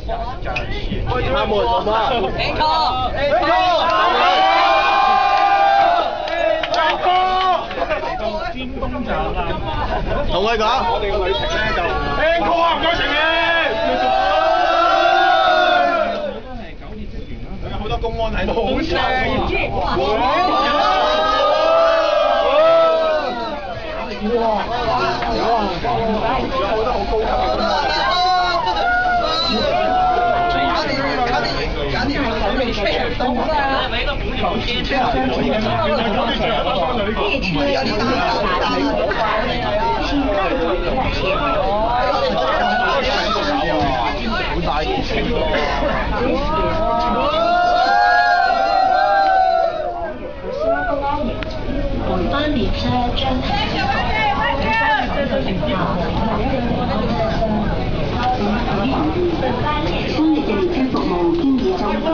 阿門好嗎 ？Encore！尖東站啦，同佢講，我哋個旅程咧就 Encore 啊，唔該前面。都係9點職員啦，有好多公安喺度，好正。哇！有好多好高級嘅公安。本班列車將停新日嘅列車服務經已終止，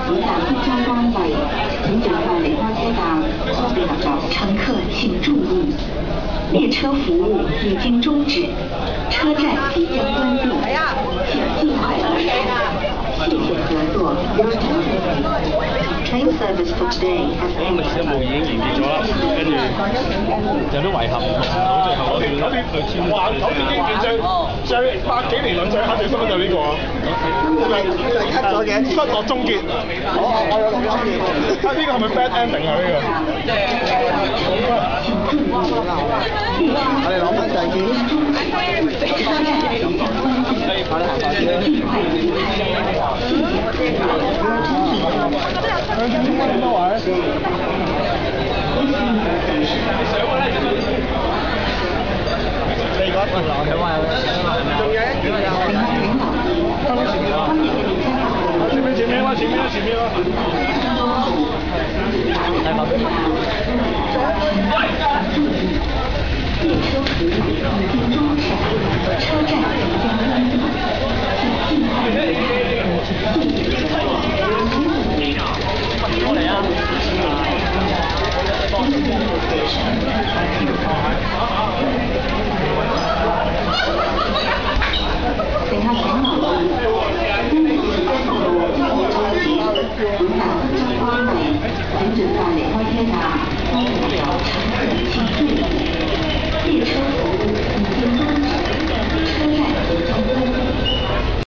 本站即將關閉，請盡快離開車站，多配合作。乘客請注意，列車服務已經終止，車站即將關閉，請盡快離開。謝謝合作。Train service for today has ended。歷史一幕已經完結咗啦，跟住有啲遺憾，最後嗰段哇，9段經典最100幾年來最黑最深就呢個啊，cut 咗嘅出落終結。我有錄音嘅。呢個係咪 bad ending 啊？呢個？我哋攞翻第二前面啦，前面啦。列車服務已經終止，車站即將關閉，請盡快離開。乘客請留意，因為列車服務經已終止，本站即將關閉，請盡快離開車站，多配合乘客請注意，列車服務已經終止。